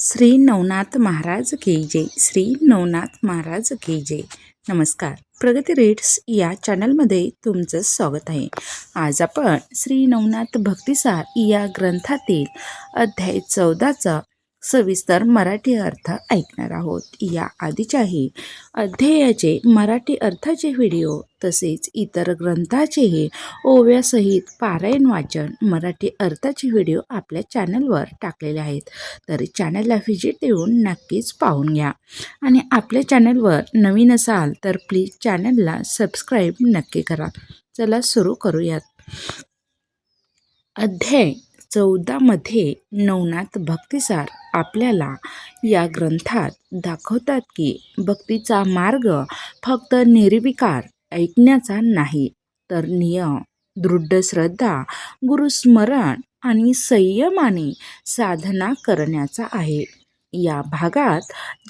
श्री नवनाथ महाराज की जय. श्री नवनाथ महाराज की जय. नमस्कार. प्रगती रीड्स या चॅनलमध्ये तुमचं स्वागत आहे. आज आपण श्री नवनाथ भक्तिसार या ग्रंथातील अध्याय 14चा सविस्तर मराठी अर्थ ऐकणार आहोत. या आधीच्याही अध्यायाचे मराठी अर्थाचे व्हिडिओ तसेच इतर ग्रंथाचेही ओव्यासहित पारायण वाचन मराठी अर्थाचे व्हिडिओ आपल्या चॅनलवर टाकलेले आहेत. तर चॅनलला व्हिजिट देऊन नक्कीच पाहून घ्या आणि आपल्या चॅनलवर नवीन असाल तर प्लीज चॅनलला सबस्क्राईब नक्की करा. चला सुरू करूयात. अध्याय 14 मध्ये नवनाथ भक्तिसार आपल्याला या ग्रंथात दाखवतात की भक्तीचा मार्ग फक्त निर्विकार ऐकण्याचा नाही तर नियम, दृढ श्रद्धा, गुरुस्मरण आणि संयमाने साधना करण्याचा आहे. या भागात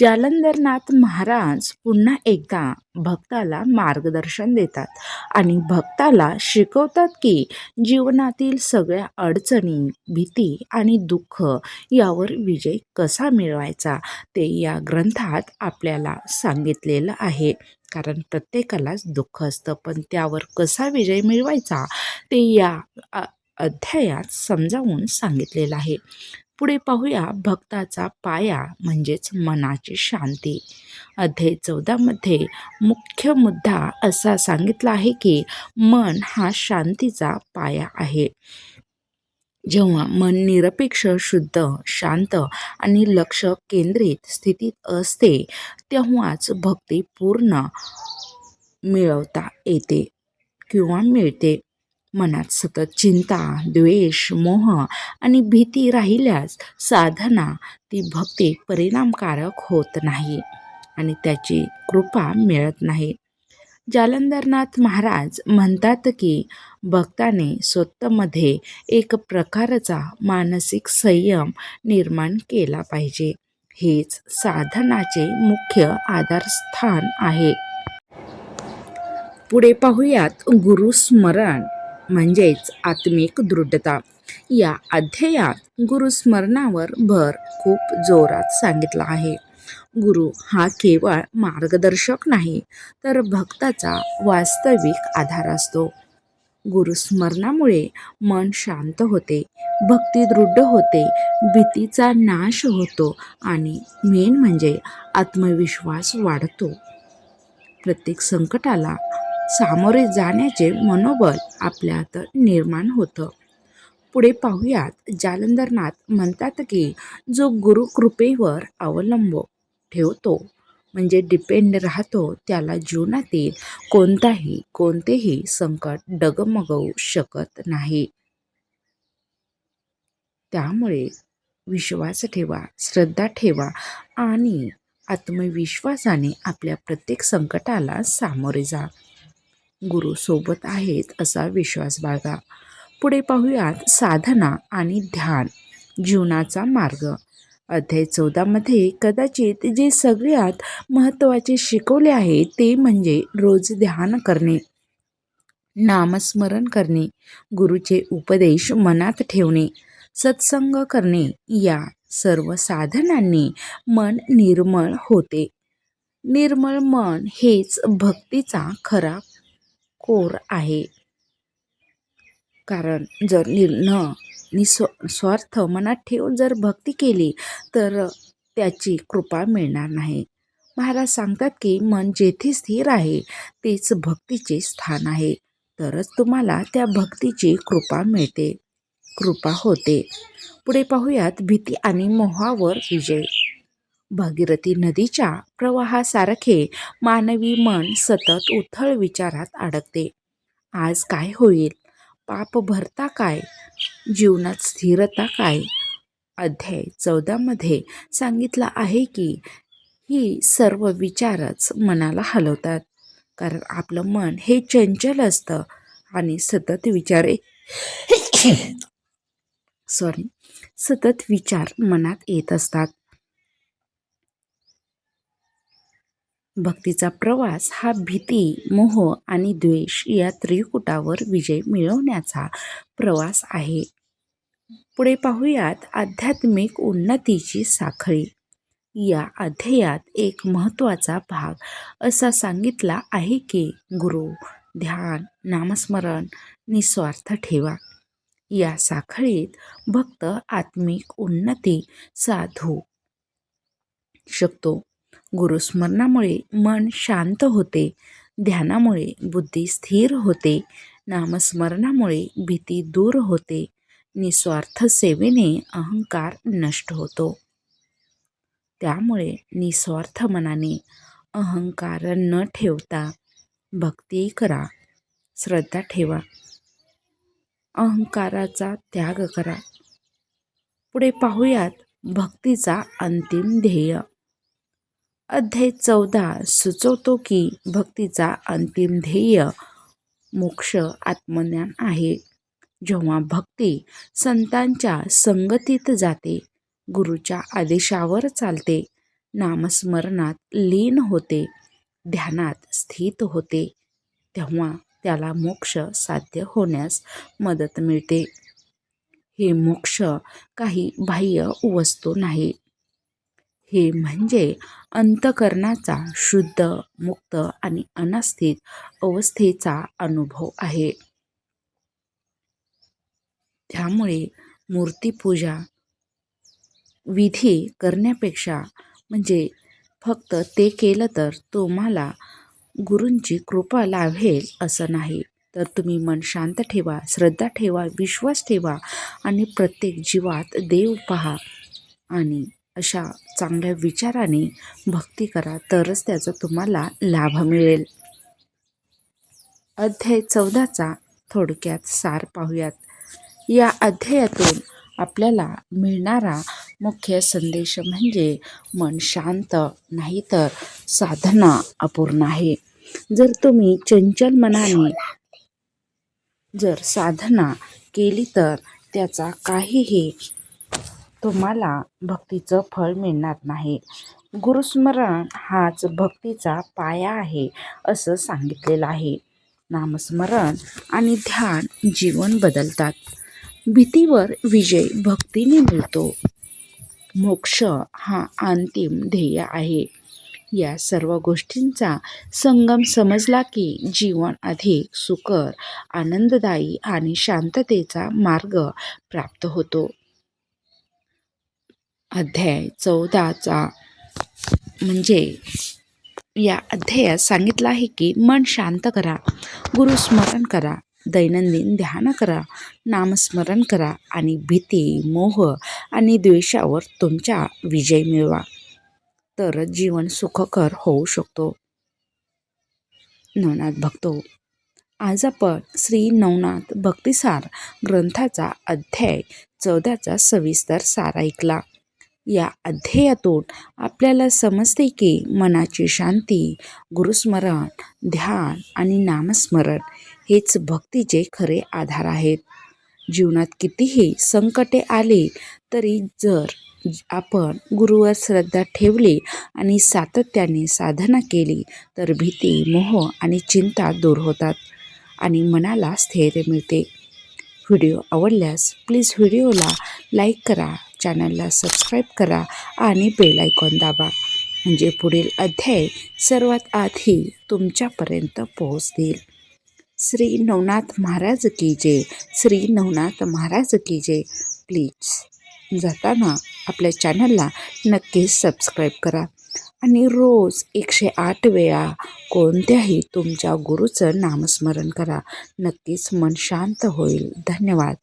जालंधरनाथ महाराज पुन्हा एकदा भक्ताला मार्गदर्शन देतात आणि भक्ताला शिकवतात की जीवनातील सगळ्या अडचणी, भीती आणि दुःख यावर विजय कसा मिळवायचा ते या ग्रंथात आपल्याला सांगितलेलं आहे. कारण प्रत्येकालाच दुःख असतं, पण त्यावर कसा विजय मिळवायचा ते या अध्यायात समजावून सांगितलेलं आहे. पुढे पाहूया भक्ताचा पाया म्हणजेच मनाची शांती. अध्याय 14 मध्ये मुख्य मुद्दा असा सांगितला आहे की मन हा शांतीचा पाया आहे. जेव्हा मन निरपेक्ष, शुद्ध, शांत आणि लक्ष केंद्रित स्थितीत असते तेव्हाच भक्ती पूर्ण मिळवता येते किंवा मिळते. मनात सतत चिंता, द्वेष, मोह आणि भीती राहिल्यास साधना ती भक्ती परिणामकारक होत नाही आणि त्याची कृपा मिळत नाही. जालंधरनाथ महाराज म्हणतात की भक्ताने स्वतःमध्ये एक प्रकारचा मानसिक संयम निर्माण केला पाहिजे. हेच साधनाचे मुख्य आधारस्थान आहे. पुढे पाहूयात गुरुस्मरण म्हणजेच आत्मिक दृढता. या अध्यायात गुरुस्मरणावर भर खूप जोरात सांगितला आहे. गुरु हा केवळ मार्गदर्शक नाही तर भक्ताचा वास्तविक आधार असतो. गुरुस्मरणामुळे मन शांत होते, भक्ती दृढ होते, भीतीचा नाश होतो आणि मेन म्हणजे आत्मविश्वास वाढतो. प्रत्येक संकटाला सामोरे जाण्याचे मनोबल आपल्यात निर्माण होतं. पुढे पाहूयात जालंधरनाथ म्हणतात की जो गुरु कृपेवर अवलंब ठेवतो म्हणजे डिपेंड राहतो त्याला जीवनातील कोणतेही संकट डगमगवू शकत नाही. त्यामुळे विश्वास ठेवा, श्रद्धा ठेवा आणि आत्मविश्वासाने आपल्या प्रत्येक संकटाला सामोरे जा. गुरु सोबत आहेत असा विश्वास बाळगा. पुढे पाहूयात साधना आणि ध्यान जीवनाचा मार्ग. अध्याय 14 मध्ये कदाचित जे सगळ्यात महत्त्वाचे शिकवले आहे ते म्हणजे रोज ध्यान करणे, नामस्मरण करणे, गुरुचे उपदेश मनात ठेवणे, सत्संग करणे. या सर्व साधनांनी मन निर्मळ होते. निर्मळ मन हेच भक्तीचा खरा कोर आहे. कारण जर स्वार्थ मनात ठेवून जर भक्ती केली तर त्याची कृपा मिळणार नाही. महाराज सांगतात की मन जेथे स्थिर आहे तेच भक्तीचे स्थान आहे. तरच तुम्हाला त्या भक्तीची कृपा मिळते, कृपा होते. पुढे पाहूयात भीती आणि मोहावर विजय. भागीरथी नदीच्या प्रवाहासारखे मानवी मन सतत उथळ विचारात अडकते. आज काय होईल? पाप भरता काय? जीवनात स्थिरता काय? अध्याय 14 मध्ये सांगितलं आहे की ही सर्व विचारच मनाला हलवतात. कारण आपलं मन हे चंचल असतं आणि सतत विचार मनात येत असतात. भक्तीचा प्रवास हा भीती, मोह आणि द्वेष या त्रिकुटावर विजय मिळवण्याचा प्रवास आहे. पुढे पाहूयात आध्यात्मिक उन्नतीची साखळी. या अध्यायात एक महत्त्वाचा भाग असा सांगितला आहे की गुरु, ध्यान, नामस्मरण, निस्वार्थ ठेवा. या साखळीत भक्त आत्मिक उन्नती साधू शकतो. गुरुस्मरणामुळे मन शांत होते, ध्यानामुळे बुद्धी स्थिर होते, नामस्मरणामुळे भीती दूर होते, निस्वार्थ सेवेने अहंकार नष्ट होतो. त्यामुळे निस्वार्थ मनाने अहंकार न ठेवता भक्ती करा, श्रद्धा ठेवा, अहंकाराचा त्याग करा. पुढे पाहूयात भक्तीचा अंतिम ध्येय. अध्याय 14 सुचवतो की भक्तीचा अंतिम ध्येय मोक्ष आत्मज्ञान आहे. जेव्हा भक्ती संतांच्या संगतीत जाते, गुरुच्या आदेशावर चालते, नामस्मरणात लीन होते, ध्यानात स्थित होते, तेव्हा त्याला मोक्ष साध्य होण्यास मदत मिळते. हे मोक्ष काही बाह्य वस्तू नाही. हे म्हणजे अंतःकरणाचा शुद्ध, मुक्त आणि अनास्थित अवस्थेचा अनुभव आहे. त्यामुळे मूर्तीपूजा विधी करण्यापेक्षा म्हणजे फक्त ते केलं तर तुम्हाला गुरूंची कृपा लाभेल असं नाही. तर तुम्ही मन शांत ठेवा, श्रद्धा ठेवा, विश्वास ठेवा आणि प्रत्येक जीवात देव पहा आणि अशा चांगल्या विचाराने भक्ती करा, तरच त्याचा तुम्हाला लाभ मिळेल. अध्याय 14चा थोडक्यात सार पाहूयात. या अध्यायातून आपल्याला मिळणारा मुख्य संदेश म्हणजे मन शांत नाही तर साधना अपूर्ण आहे. जर तुम्ही चंचल मनाने जर साधना केली तर त्याचा काहीही तुम्हाला भक्तीचं फळ मिळणार नाही. गुरुस्मरण हाच भक्तीचा पाया आहे असं सांगितलेलं आहे. नामस्मरण आणि ध्यान जीवन बदलतात. भीतीवर विजय भक्तीने मिळतो. मोक्ष हा अंतिम ध्येय आहे. या सर्व गोष्टींचा संगम समजला की जीवन अधिक सुकर, आनंददायी आणि शांततेचा मार्ग प्राप्त होतो. अध्याय 14चा म्हणजे या अध्यायात सांगितलं आहे की मन शांत करा, गुरुस्मरण करा, दैनंदिन ध्यान करा, नामस्मरण करा आणि भीती, मोह आणि द्वेषावर तुमचा विजय मिळवा, तर जीवन सुखकर होऊ शकतो. नवनाथ भक्तो, आज आपण श्री नवनाथ भक्तिसार ग्रंथाचा अध्याय 14चा सविस्तर सार ऐकला. या अध्यायातून आपल्याला समजते की मनाची शांती, गुरुस्मरण, ध्यान आणि नामस्मरण हेच भक्तीचे खरे आधार आहेत. जीवनात कितीही संकटे आली तरी जर आपण गुरुवर श्रद्धा ठेवली आणि सातत्याने साधना केली तर भीती, मोह आणि चिंता दूर होतात आणि मनाला स्थैर्य मिळते. व्हिडिओ आवडल्यास प्लीज व्हिडिओला लाईक करा, चॅनलला सबस्क्राईब करा आणि बेल आयकॉन दाबा, म्हणजे पुढील अध्याय सर्वात आधी तुमच्यापर्यंत पोहोचतील. श्री नवनाथ महाराज की जय. श्री नवनाथ महाराज की जय. प्लीज जाताना आपल्या चॅनलला नक्कीच सबस्क्राईब करा आणि रोज 108 वेळा कोणत्याही तुमच्या गुरुचं नामस्मरण करा. नक्कीच मन शांत होईल. धन्यवाद.